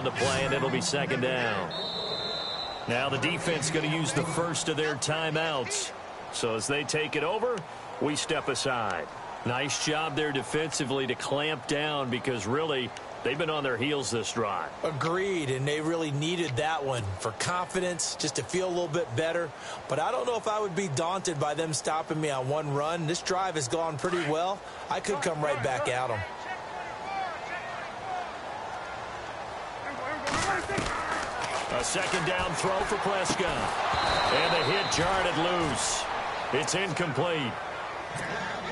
the play, and it'll be second down. Now the defense going to use the first of their timeouts. So as they take it over, we step aside. Nice job there defensively to clamp down because really they've been on their heels this drive. Agreed, and they really needed that one for confidence, just to feel a little bit better. But I don't know if I would be daunted by them stopping me on one run. This drive has gone pretty well. I could come right back at them. A second down throw for Prescott. And the hit jarred it loose. It's incomplete.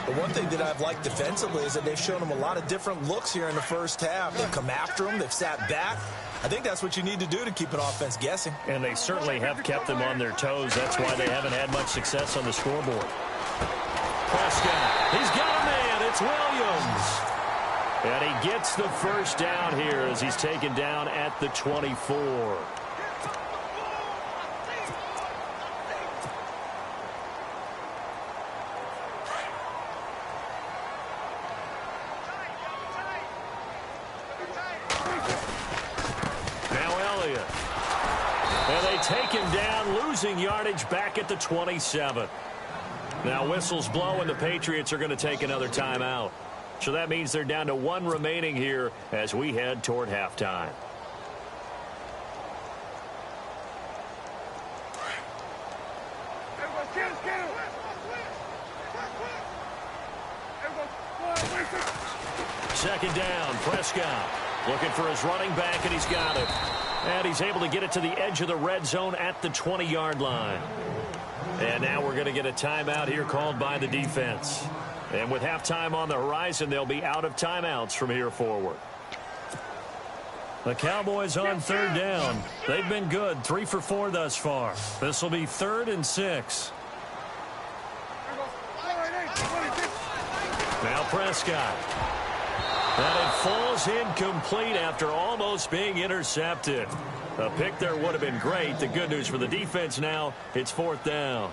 The one thing that I've liked defensively is that they've shown them a lot of different looks here in the first half. They've come after them. They've sat back. I think that's what you need to do to keep an offense guessing. And they certainly have kept them on their toes. That's why they haven't had much success on the scoreboard. Prescott, he's got a man. It's Williams. And he gets the first down here as he's taken down at the 24. Take him down, losing yardage back at the 27. Now whistles blow, and the Patriots are going to take another timeout. So that means they're down to one remaining here as we head toward halftime. Second down, Prescott looking for his running back, and he's got it. And he's able to get it to the edge of the red zone at the 20-yard line. And now we're going to get a timeout here called by the defense. And with halftime on the horizon, they'll be out of timeouts from here forward. The Cowboys on third down. They've been good, 3 for 4 thus far. This will be 3rd and 6. Now Prescott. And it falls incomplete after almost being intercepted. A pick there would have been great. The good news for the defense now, it's 4th down.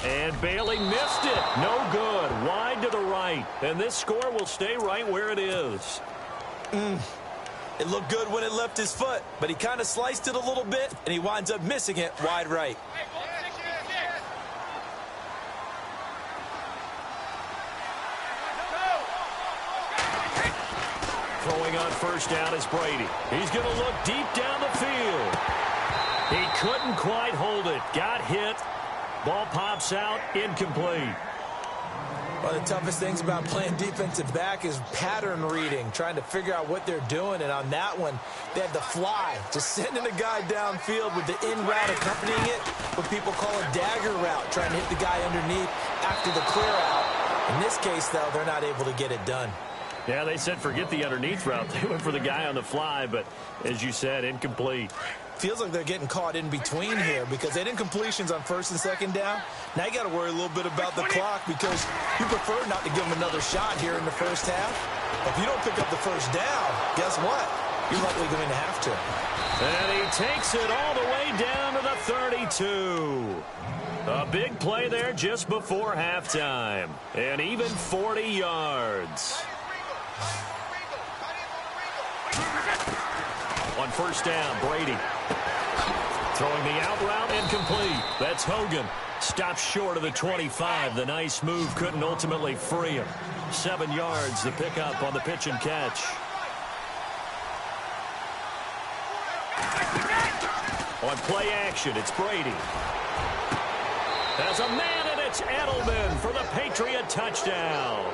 And Bailey missed it. No good. Wide to the right. And this score will stay right where it is. It looked good when it left his foot, but he kind of sliced it a little bit, and he winds up missing it wide right. Throwing on first down is Brady. He's going to look deep down the field. He couldn't quite hold it. Got hit. Ball pops out. Incomplete. One of the toughest things about playing defensive back is pattern reading, trying to figure out what they're doing. And on that one, they had the fly, just sending a guy downfield with the in route accompanying it, what people call a dagger route, trying to hit the guy underneath after the clear out. In this case, though, they're not able to get it done. Yeah, they said forget the underneath route. They went for the guy on the fly, but as you said, incomplete. Feels like they're getting caught in between here because they had incompletions on 1st and 2nd down. Now you got to worry a little bit about the clock because you prefer not to give them another shot here in the first half. If you don't pick up the first down, guess what? You're likely going to have to. And he takes it all the way down to the 32. A big play there just before halftime. And even 40 yards. On first down, Brady. Throwing the out route, incomplete. That's Hogan. Stops short of the 25. The nice move couldn't ultimately free him. 7 yards, the pickup on the pitch and catch. On play action, it's Brady. There's a man, and it's Edelman for the Patriot touchdown.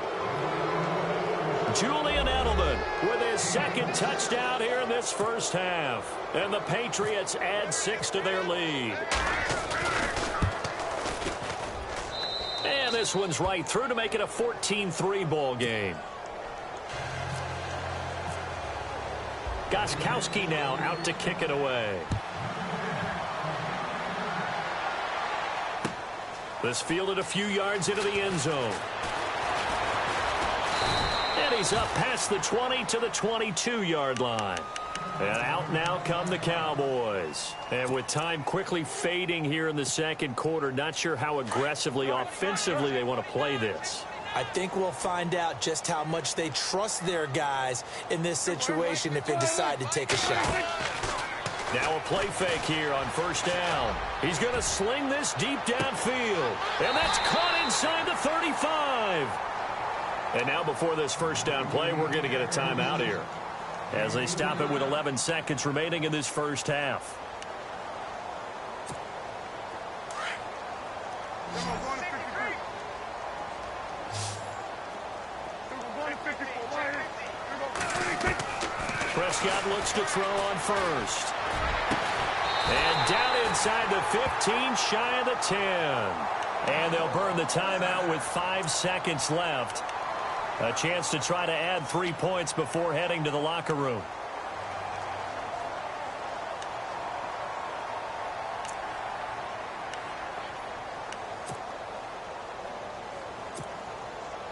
Julian Edelman with his 2nd touchdown here in this first half. And the Patriots add 6 to their lead. And this one's right through to make it a 14-3 ball game. Gostkowski now out to kick it away. This fielded a few yards into the end zone. And he's up past the 20 to the 22-yard line. And out now come the Cowboys. And with time quickly fading here in the second quarter, not sure how aggressively, offensively they want to play this. I think we'll find out just how much they trust their guys in this situation if they decide to take a shot. Now a play fake here on first down. He's going to sling this deep downfield. And that's caught inside the 35. And now before this first down play, we're going to get a timeout here, as they stop it with 11 seconds remaining in this first half. Prescott looks to throw on first. And down inside the 15, shy of the 10. And they'll burn the timeout with 5 seconds left. A chance to try to add 3 points before heading to the locker room.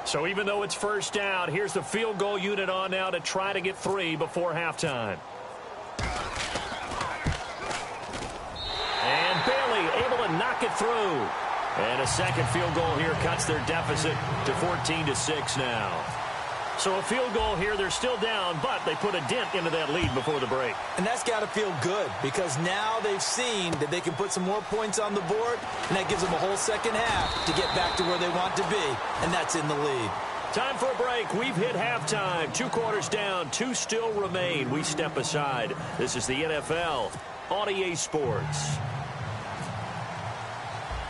So even though it's first down, here's the field goal unit on now to try to get 3 before halftime. And Bailey able to knock it through. And a second field goal here cuts their deficit to 14-6 now. So a field goal here, they're still down, but they put a dent into that lead before the break. And that's got to feel good, because now they've seen that they can put some more points on the board, and that gives them a whole second half to get back to where they want to be, and that's in the lead. Time for a break. We've hit halftime. 2 quarters down, 2 still remain. We step aside. This is the NFL on EA Sports.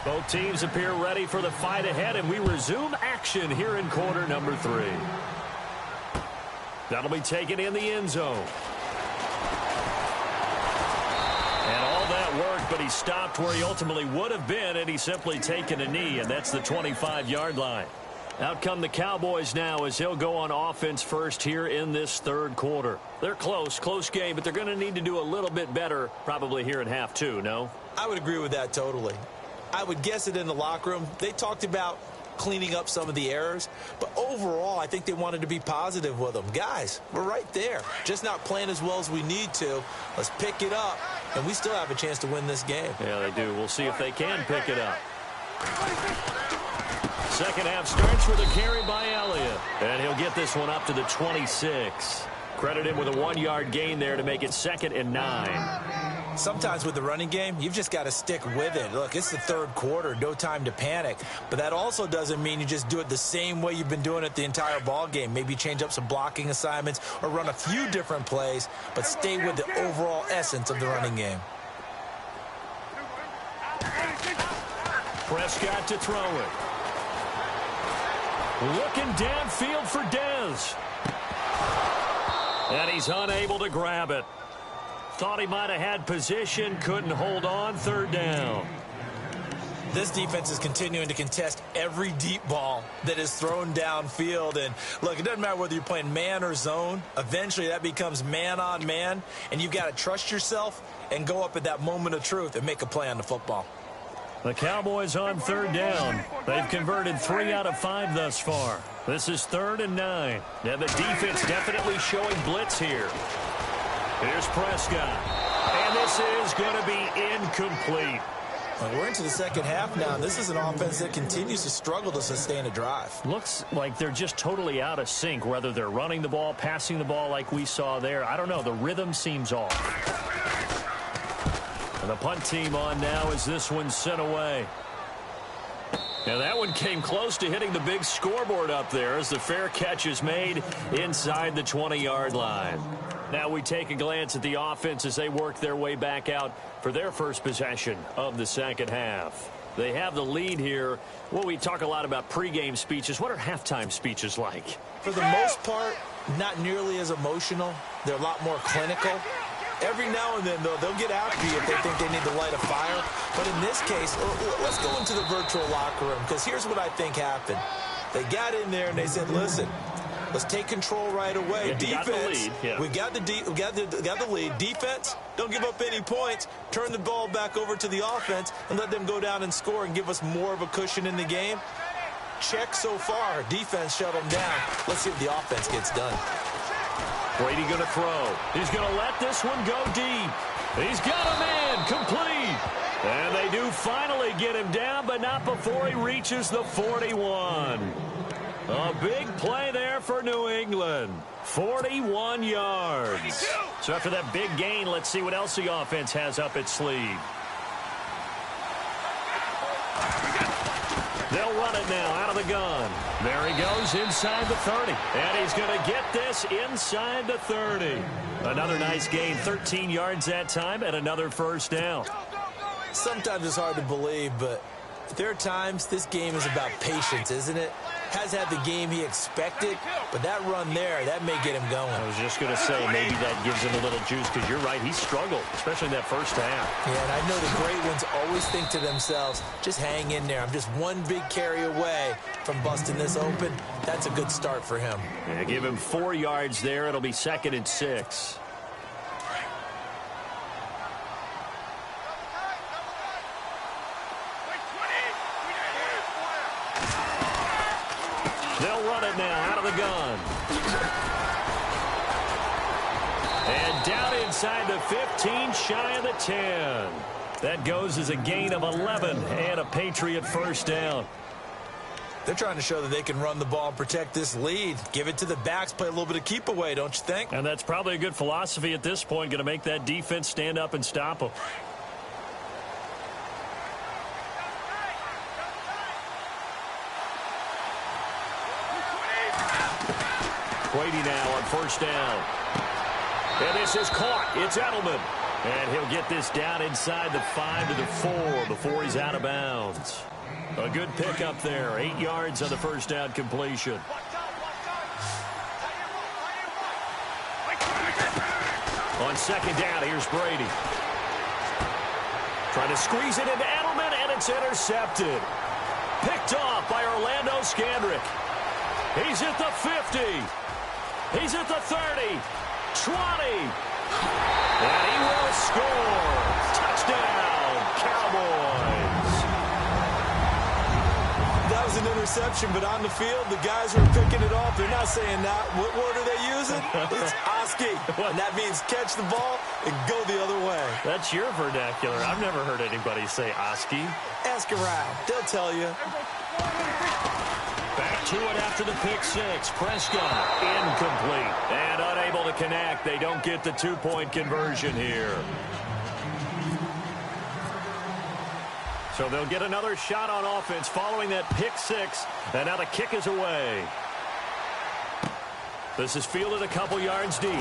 Both teams appear ready for the fight ahead, and we resume action here in quarter number 3. That'll be taken in the end zone. And all that work, but he stopped where he ultimately would have been, and he's simply taken a knee, and that's the 25-yard line. Out come the Cowboys now as he'll go on offense first here in this third quarter. They're close game, but they're going to need to do a little bit better probably here in half 2, no? I would agree with that totally. I would guess it in the locker room. They talked about cleaning up some of the errors, but overall I think they wanted to be positive with them. Guys, we're right there, just not playing as well as we need to. Let's pick it up, and we still have a chance to win this game. Yeah, they do. We'll see if they can pick it up. Second half starts with a carry by Elliott, and he'll get this one up to the 26. Credit him with a 1-yard gain there to make it 2nd and 9. Sometimes with the running game, you've just got to stick with it. Look, it's the third quarter, no time to panic. But that also doesn't mean you just do it the same way you've been doing it the entire ball game. Maybe change up some blocking assignments or run a few different plays, but stay with the overall essence of the running game. Prescott to throw it. Looking downfield for Dez. And he's unable to grab it. Thought he might have had position, couldn't hold on, 3rd down. This defense is continuing to contest every deep ball that is thrown downfield. And look, it doesn't matter whether you're playing man or zone. Eventually that becomes man on man, and you've got to trust yourself and go up at that moment of truth and make a play on the football. The Cowboys on 3rd down. They've converted 3 out of 5 thus far. This is 3rd and 9. And the defense definitely showing blitz here. Here's Prescott. And this is going to be incomplete. Well, we're into the second half now. This is an offense that continues to struggle to sustain a drive. Looks like they're just totally out of sync, whether they're running the ball, passing the ball like we saw there. I don't know. The rhythm seems off. And the punt team on now as this one's sent away. Now that one came close to hitting the big scoreboard up there as the fair catch is made inside the 20-yard line. Now we take a glance at the offense as they work their way back out for their first possession of the second half. They have the lead here. Well, we talk a lot about pregame speeches. What are halftime speeches like? For the most part, not nearly as emotional. They're a lot more clinical. Every now and then, though, they'll get after you if they think they need to light a fire. But in this case, let's go into the virtual locker room, because here's what I think happened. They got in there and they said, listen, let's take control right away. Yeah, defense, we got the lead. Defense, don't give up any points. Turn the ball back over to the offense and let them go down and score and give us more of a cushion in the game. Check so far. Defense shut them down. Let's see if the offense gets done. Brady going to throw. He's going to let this one go deep. He's got a man complete. And they do finally get him down, but not before he reaches the 41. A big play there for New England. 41 yards. So after that big gain, let's see what else the offense has up its sleeve. They'll run it now out of the gun. There he goes inside the 30. And he's going to get this inside the 30. Another nice gain, 13 yards that time, and another first down. Sometimes it's hard to believe, but there are times this game is about patience, isn't it? Has had the game he expected, but that run there, that may get him going. I was just going to say, maybe that gives him a little juice, because you're right, he struggled, especially in that first half. Yeah, and I know the great ones always think to themselves, just hang in there. I'm just one big carry away from busting this open. That's a good start for him. Yeah, give him 4 yards there. It'll be 2nd and 6. They'll run it now out of the gun. And down inside the 15, shy of the 10. That goes as a gain of 11 and a Patriot first down. They're trying to show that they can run the ball and protect this lead. Give it to the backs, play a little bit of keep away, don't you think? And that's probably a good philosophy at this point, going to make that defense stand up and stop them. Brady now on first down. And this is caught. It's Edelman. And he'll get this down inside the 5 to the 4 before he's out of bounds. A good pickup there. 8 yards on the first down completion. On second down, here's Brady. Trying to squeeze it into Edelman, and it's intercepted. Picked off by Orlando Scandrick. He's at the 50. He's at the 30. 20. And he will score. Touchdown, Cowboys. That was an interception, but on the field, the guys who are picking it off, they're not saying that. What word are they using? It's Oski. And that means catch the ball and go the other way. That's your vernacular. I've never heard anybody say Oski. Ask around. They'll tell you. Back to it after the pick six. Prescott incomplete and unable to connect. They don't get the two-point conversion here. So they'll get another shot on offense following that pick six. And now the kick is away. This is fielded a couple yards deep.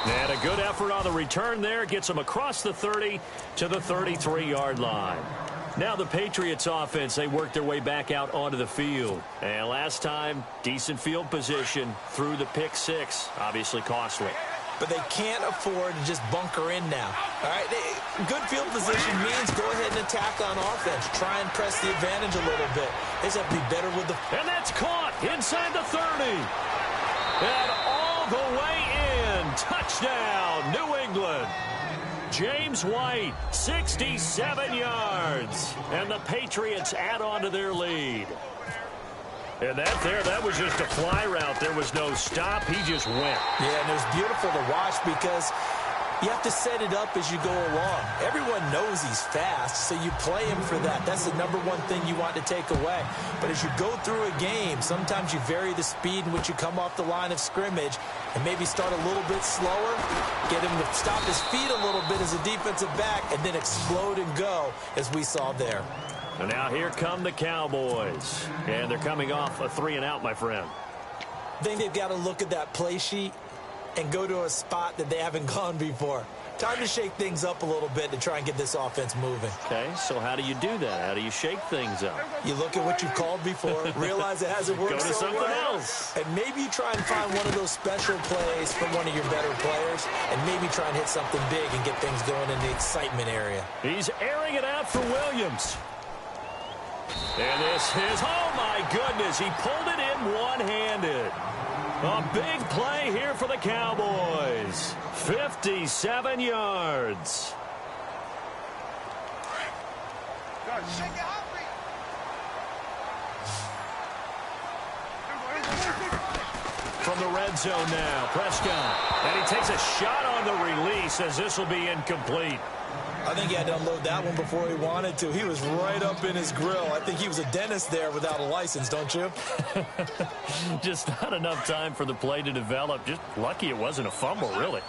And a good effort on the return there. Gets them across the 30 to the 33-yard line. Now the Patriots offense, they work their way back out onto the field. And last time, decent field position through the pick six. Obviously costly. But they can't afford to just bunker in now. All right, good field position means go ahead and attack on offense. Try and press the advantage a little bit. They just have to be better with the... And that's caught inside the 30. And all the way in. Touchdown, New England. James White, 67 yards. And the Patriots add on to their lead. And that was just a fly route. There was no stop. He just went. Yeah, and it was beautiful to watch because you have to set it up as you go along. Everyone knows he's fast, so you play him for that. That's the number one thing you want to take away. But as you go through a game, sometimes you vary the speed in which you come off the line of scrimmage and maybe start a little bit slower, get him to stop his feet a little bit as a defensive back, and then explode and go, as we saw there. And now here come the Cowboys. And they're coming off a 3-and-out, my friend. I think they've got to look at that play sheet and go to a spot that they haven't gone before. Time to shake things up a little bit to try and get this offense moving. Okay, so how do you do that? How do you shake things up? You look at what you've called before, realize it hasn't worked Go to so something well, else. and maybe you try and find one of those special plays from one of your better players, and maybe try and hit something big and get things going in the excitement area. He's airing it out for Williams. And this is, oh my goodness, he pulled it in one-handed. A big play here for the Cowboys. 57 yards. From the red zone now, Prescott. And he takes a shot on the release as this will be incomplete. I think he had to unload that one before he wanted to. He was right up in his grill. I think he was a dentist there without a license, don't you? Just not enough time for the play to develop. Just lucky it wasn't a fumble, really.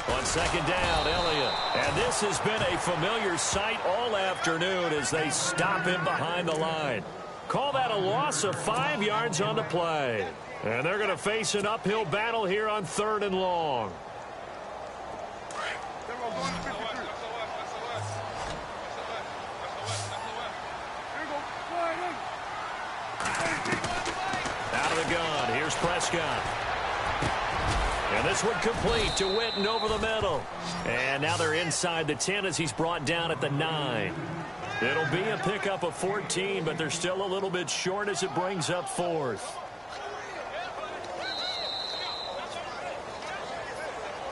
On second down, Elliott. And this has been a familiar sight all afternoon as they stop him behind the line. Call that a loss of 5 yards on the play. And they're going to face an uphill battle here on 3rd and long. Out of the gun, here's Prescott. And this one complete to Witten over the middle. And now they're inside the 10 as he's brought down at the 9. It'll be a pickup of 14, but they're still a little bit short as it brings up 4th.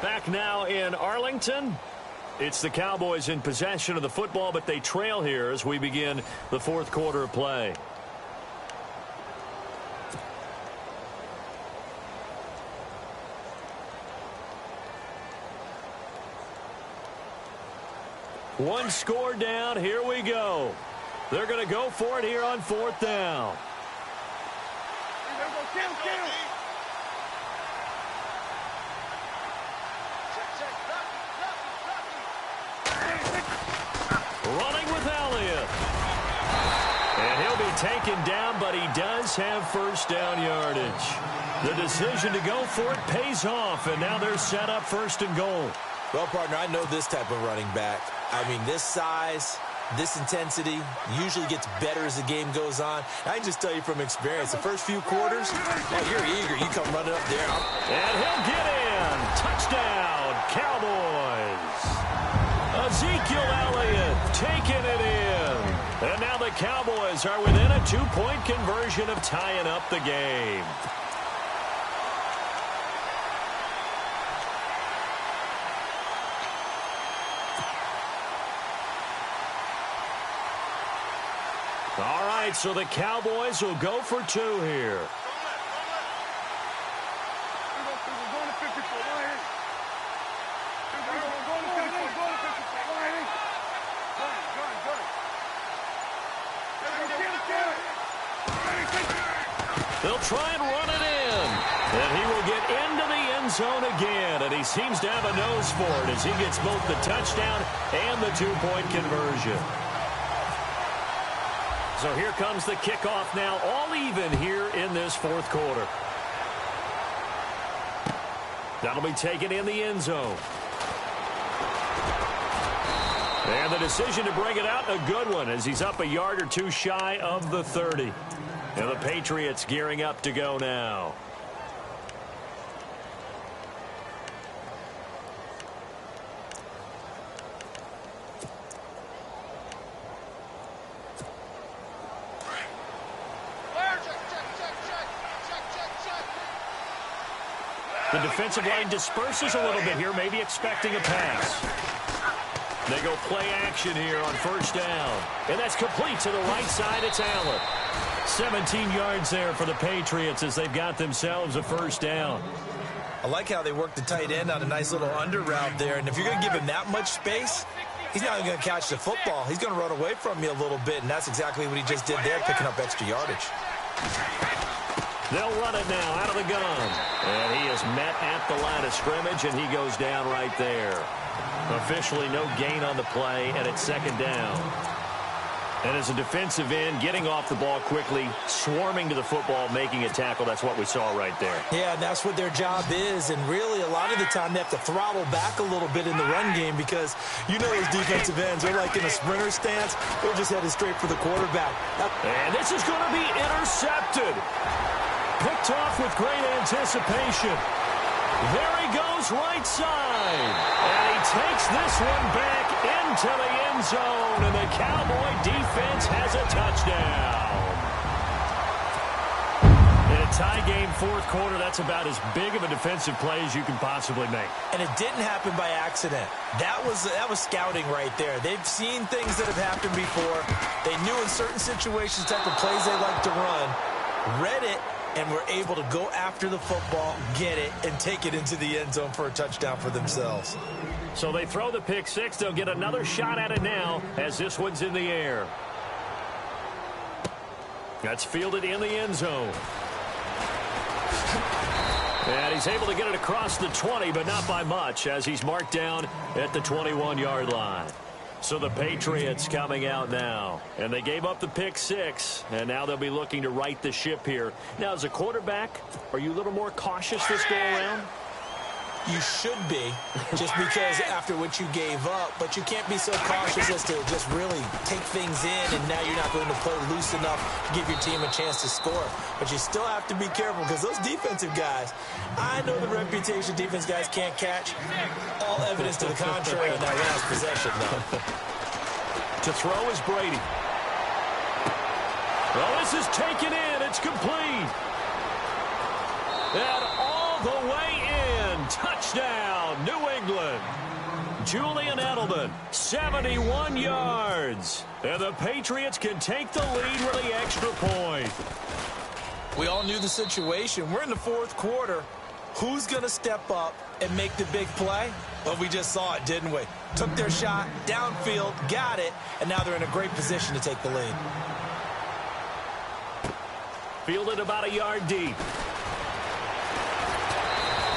Back now in Arlington. It's the Cowboys in possession of the football, but they trail here as we begin the 4th quarter of play. One score down. Here we go. They're going to go for it here on 4th down. Running with Elliott. And he'll be taken down, but he does have 1st down yardage. The decision to go for it pays off, and now they're set up 1st and goal. Well, partner, I know this type of running back. I mean, this size, this intensity usually gets better as the game goes on. I can just tell you from experience, the first few quarters, oh, you're eager. You come running up there. And he'll get in. Touchdown, Cowboys. Ezekiel Elliott taking it in. And now the Cowboys are within a 2-point conversion of tying up the game. All right, so the Cowboys will go for 2 here. They'll try and run it in. And he will get into the end zone again. And he seems to have a nose for it as he gets both the touchdown and the 2-point conversion. So here comes the kickoff now, all even here in this 4th quarter. That'll be taken in the end zone. And the decision to bring it out, a good one, as he's up a yard or 2 shy of the 30. And the Patriots gearing up to go now. The defensive line disperses a little bit here, maybe expecting a pass. They go play action here on 1st down. And that's complete to the right side. It's Allen. 17 yards there for the Patriots as they've got themselves a 1st down. I like how they work the tight end on a nice little under route there. And if you're going to give him that much space, he's not going to catch the football. He's going to run away from you a little bit, and that's exactly what he just did there, picking up extra yardage. They'll run it now out of the gun. And he is met at the line of scrimmage, and he goes down right there. Officially no gain on the play, and it's 2nd down. And as a defensive end, getting off the ball quickly, swarming to the football, making a tackle, that's what we saw right there. Yeah, and that's what their job is. And really, a lot of the time, they have to throttle back a little bit in the run game because you know those defensive ends, they're like in a sprinter stance. They're just headed straight for the quarterback. And this is going to be intercepted. Picked off with great anticipation. There he goes right side. And he takes this one back into the end zone. And the Cowboy defense has a touchdown. In a tie game 4th quarter, that's about as big of a defensive play as you can possibly make. And it didn't happen by accident. That was scouting right there. They've seen things that have happened before. They knew in certain situations type of plays they like to run, read it, and were able to go after the football, get it, and take it into the end zone for a touchdown for themselves. So they throw the pick six. They'll get another shot at it now as this one's in the air. That's fielded in the end zone. And he's able to get it across the 20, but not by much, as he's marked down at the 21-yard line. So the Patriots coming out now. And they gave up the pick six, and now they'll be looking to right the ship here. Now, as a quarterback, are you a little more cautious this go-around? You should be, just because after what you gave up, but you can't be so cautious as to just really take things in, and now you're not going to play loose enough to give your team a chance to score. But you still have to be careful, because those defensive guys, I know the reputation defense guys can't catch. All evidence to the contrary on that last possession, though. To throw is Brady. Well, this is taken in. It's complete. And all the way in. Touchdown, New England. Julian Edelman, 71 yards. And the Patriots can take the lead with the extra point. We all knew the situation. We're in the fourth quarter. Who's going to step up and make the big play? Well, we just saw it, didn't we? Took their shot, downfield, got it, and now they're in a great position to take the lead. Fielded about a yard deep.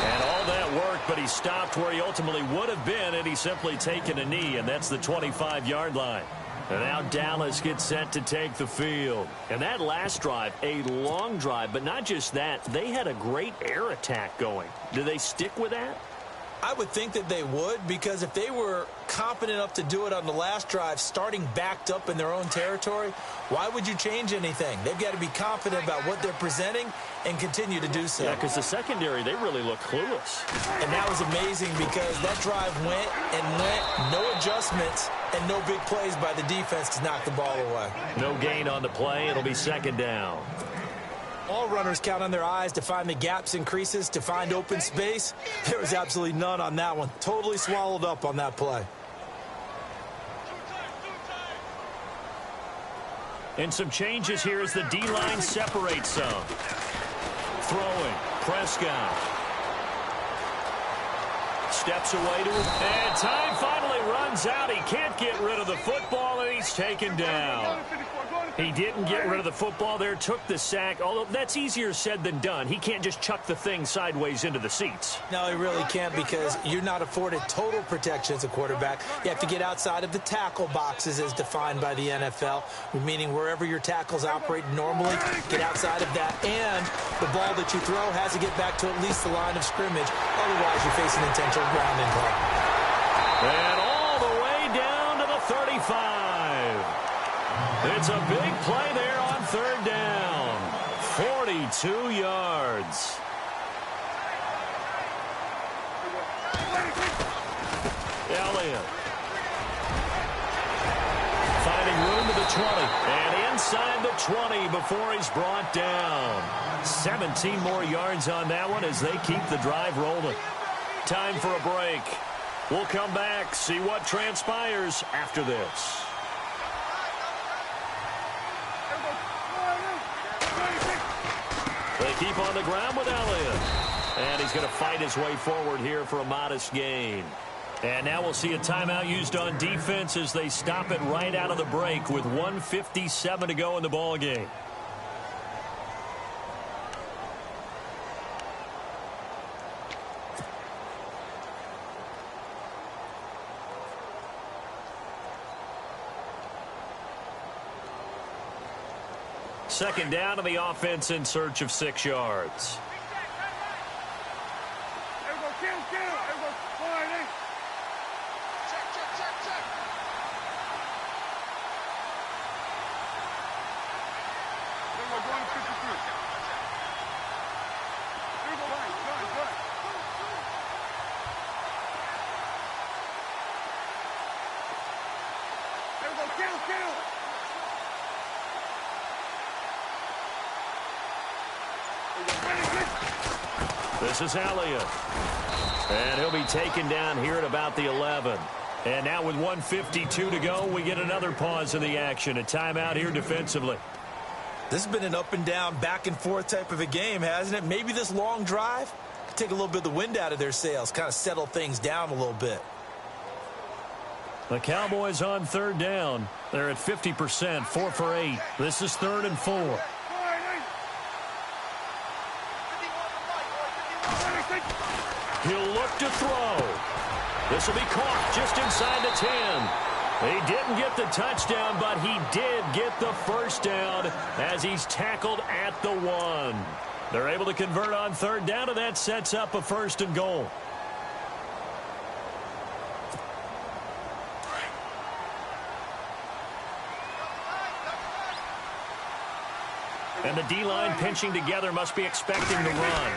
And all that worked, but he stopped where he ultimately would have been had he simply taken a knee, and that's the 25-yard line. And now Dallas gets set to take the field. And that last drive, a long drive, but not just that, they had a great air attack going. Do they stick with that? I would think that they would, because if they were competent enough to do it on the last drive, starting backed up in their own territory, why would you change anything? They've got to be confident about what they're presenting and continue to do so. Yeah, because the secondary, they really look clueless. And that was amazing, because that drive went and went, no adjustments, and no big plays by the defense to knock the ball away. No gain on the play. It'll be second down. All runners count on their eyes to find the gaps and creases, to find open space. There was absolutely none on that one. Totally swallowed up on that play. And some changes here as the D-line separates some. Throwing, Prescott. Steps away to him. And time finally runs out. He can't get rid of the football, and he's taken down. He didn't get rid of the football there, took the sack, although that's easier said than done. He can't just chuck the thing sideways into the seats. No, he really can't, because you're not afforded total protection as a quarterback. You have to get outside of the tackle boxes as defined by the NFL, meaning wherever your tackles operate normally, get outside of that, and the ball that you throw has to get back to at least the line of scrimmage. Otherwise, you're facing intentional grounding play. And all the way down to the 35. It's a big play there on third down. 42 yards. Elliott. Finding room to the 20. And inside the 20 before he's brought down. 17 more yards on that one as they keep the drive rolling. Time for a break. We'll come back, see what transpires after this. They keep on the ground with Elliott. And he's going to fight his way forward here for a modest gain. And now we'll see a timeout used on defense as they stop it right out of the break with 1:57 to go in the ball game. Second down to the offense in search of 6 yards. This is Elliott. And he'll be taken down here at about the 11. And now with 1:52 to go, we get another pause in the action. A timeout here defensively. This has been an up and down, back and forth type of a game, hasn't it? Maybe this long drive could take a little bit of the wind out of their sails, kind of settle things down a little bit. The Cowboys on third down. They're at 50%, 4 for 8. This is 3rd and 4. He'll look to throw. This will be caught just inside the 10. He didn't get the touchdown, but he did get the first down as he's tackled at the 1. They're able to convert on third down, and that sets up a 1st and goal. And the D-line pinching together must be expecting the run.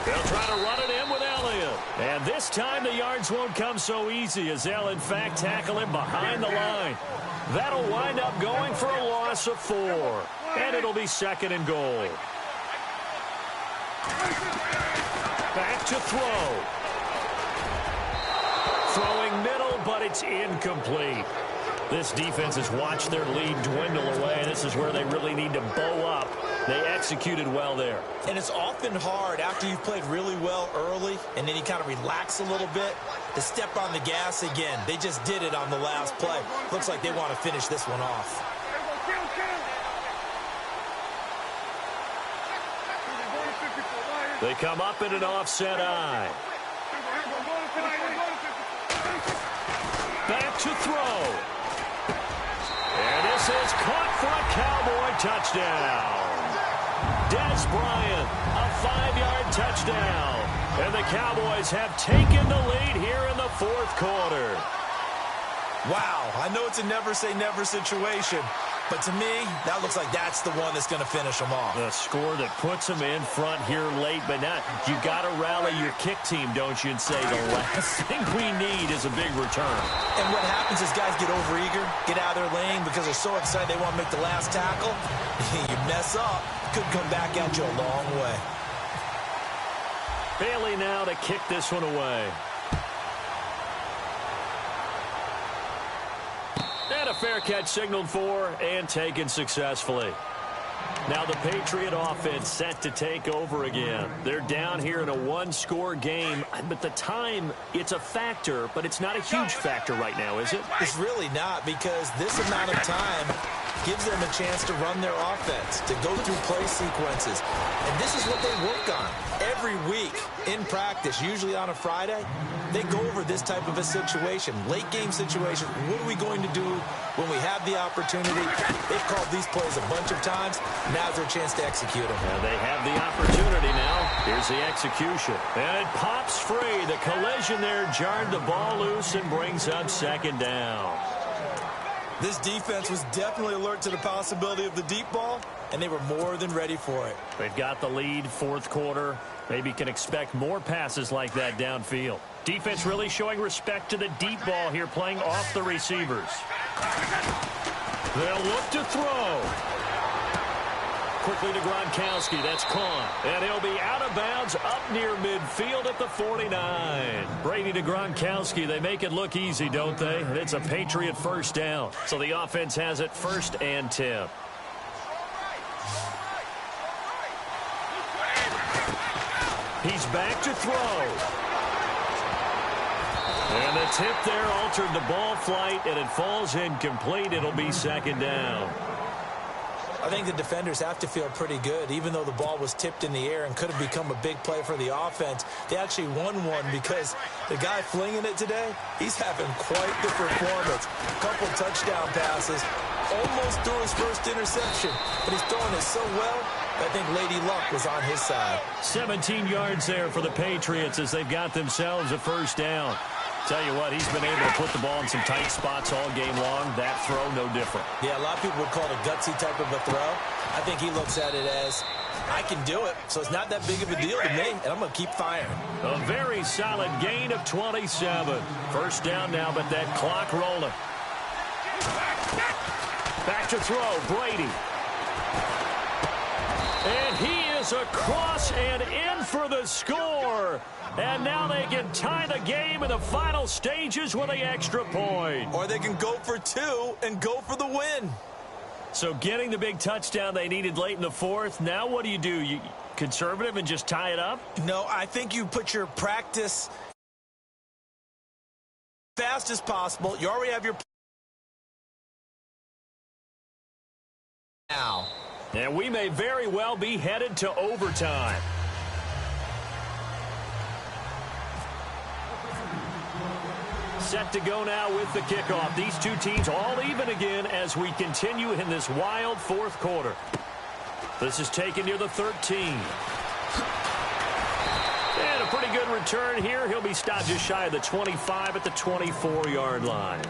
They'll try to run it in with Elliott. And this time the yards won't come so easy as they'll, in fact, tackle him behind the line. That'll wind up going for a loss of 4. And it'll be 2nd and goal. Back to throw. Throwing middle, but it's incomplete. This defense has watched their lead dwindle away. This is where they really need to bow up. They executed well there. And it's often hard after you've played really well early and then you kind of relax a little bit to step on the gas again. They just did it on the last play. Looks like they want to finish this one off. They come up in an offset eye. Back to throw. And this is caught for a Cowboy touchdown. Des Bryant, a 5-yard touchdown. And the Cowboys have taken the lead here in the 4th quarter. Wow, I know it's a never-say-never situation, but to me, that looks like that's the one that's going to finish them off. The score that puts them in front here late, but now you got to rally your kick team, don't you, and say the last thing we need is a big return. And what happens is guys get overeager, get out of their lane because they're so excited they want to make the last tackle. You mess up, could come back at you a long way. Bailey now to kick this one away. And a fair catch signaled for and taken successfully. Now the Patriot offense set to take over again. They're down here in a 1-score game, but the time, it's a factor, but it's not a huge factor right now, is it? It's really not, because this amount of time gives them a chance to run their offense, to go through play sequences. And this is what they work on every week in practice, usually on a Friday. They go over this type of a situation, late game situation. What are we going to do when we have the opportunity? They've called these plays a bunch of times. Now's their chance to execute them. Now they have the opportunity now. Here's the execution. And it pops free. The collision there jarred the ball loose and brings up 2nd down. This defense was definitely alert to the possibility of the deep ball, and they were more than ready for it. They've got the lead, 4th quarter. Maybe can expect more passes like that downfield. Defense really showing respect to the deep ball here, playing off the receivers. They'll look to throw. Quickly to Gronkowski. That's caught. And he'll be out of bounds up near midfield at the 49. Brady to Gronkowski. They make it look easy, don't they? And it's a Patriot 1st down. So the offense has it 1st and 10. He's back to throw. And the tip there altered the ball flight, and it falls incomplete. It'll be 2nd down. I think the defenders have to feel pretty good. Even though the ball was tipped in the air and could have become a big play for the offense, they actually won one because the guy flinging it today, he's having quite the performance. Couple touchdown passes, almost threw his first interception, but he's throwing it so well, I think Lady Luck was on his side. 17 yards there for the Patriots as they've got themselves a 1st down. Tell you what, he's been able to put the ball in some tight spots all game long. That throw, no different. Yeah, a lot of people would call it a gutsy type of a throw. I think he looks at it as, I can do it, so it's not that big of a deal to me, and I'm going to keep firing. A very solid gain of 27. 1st down now, but that clock rolling. Back to throw, Brady. And he is across and in for the score. And now they can tie the game in the final stages with an extra point. Or they can go for 2 and go for the win. So getting the big touchdown they needed late in the fourth. Now what do? You conservative and just tie it up? No, I think you put your practice fast as possible. You already have your now. And we may very well be headed to overtime. Set to go now with the kickoff. These two teams all even again as we continue in this wild fourth quarter. This is taken near the 13. And a pretty good return here. He'll be stopped just shy of the 25 at the 24-yard line.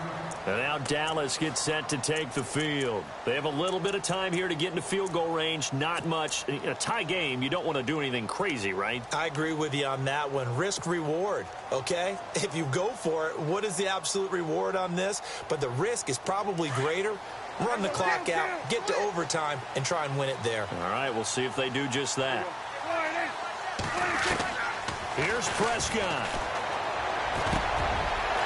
And now Dallas gets set to take the field. They have a little bit of time here to get into field goal range. Not much. In a tie game, you don't want to do anything crazy, right? I agree with you on that one. Risk-reward, okay? If you go for it, what is the absolute reward on this? But the risk is probably greater. Run the clock out, get to overtime, and try and win it there. All right, we'll see if they do just that. Here's Prescott.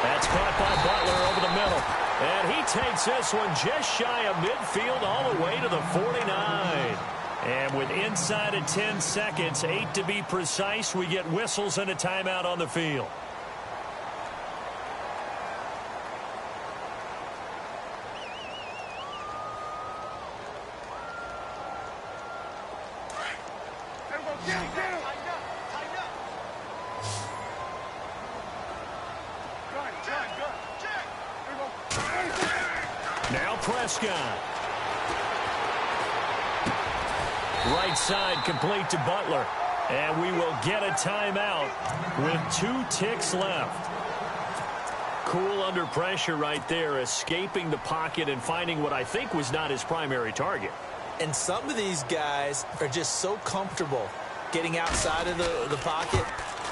That's caught by Butler over the middle. And he takes this one just shy of midfield all the way to the 49. And with inside of 10 seconds, 8 to be precise, we get whistles and a timeout on the field. Now Prescott. Right side complete to Butler. And we will get a timeout with 2 ticks left. Cool under pressure right there, escaping the pocket and finding what I think was not his primary target. And some of these guys are just so comfortable getting outside of the pocket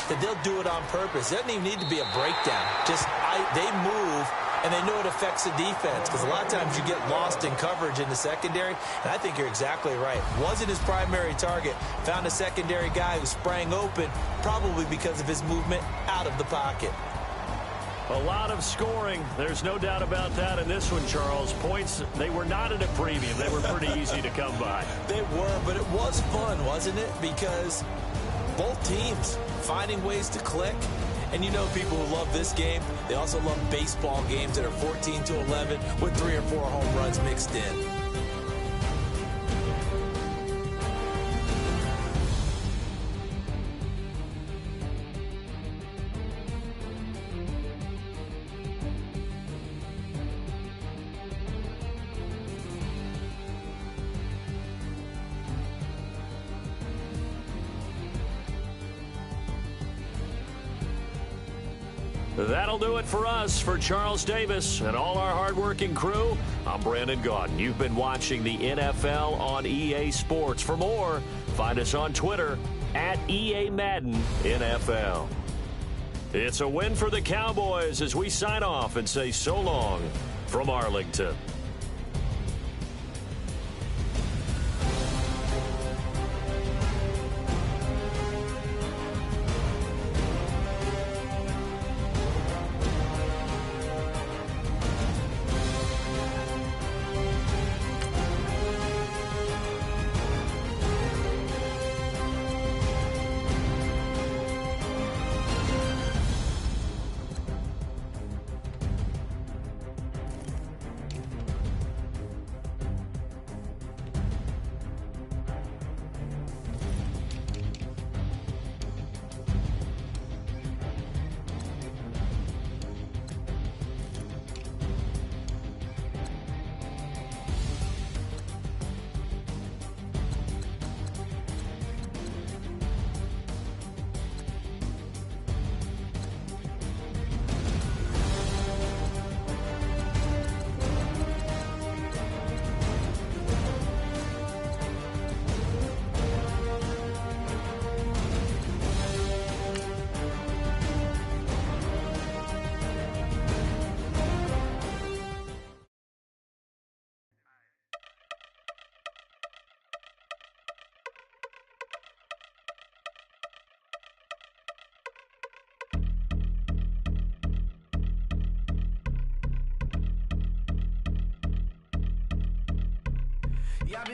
that they'll do it on purpose. It doesn't even need to be a breakdown. Just they move, and they know it affects the defense because a lot of times you get lost in coverage in the secondary, and I think you're exactly right. Wasn't his primary target. Found a secondary guy who sprang open, probably because of his movement out of the pocket. A lot of scoring. There's no doubt about that in this one, Charles. Points, they were not at a premium. They were pretty easy to come by. They were, but it was fun, wasn't it? Because both teams finding ways to click. And you know people who love this game, they also love baseball games that are 14-11 with 3 or 4 home runs mixed in. That'll do it for us. For Charles Davis and all our hardworking crew, I'm Brandon Gaudin. You've been watching the NFL on EA Sports. For more, find us on Twitter at EA Madden NFL. It's a win for the Cowboys as we sign off and say so long from Arlington. Yeah,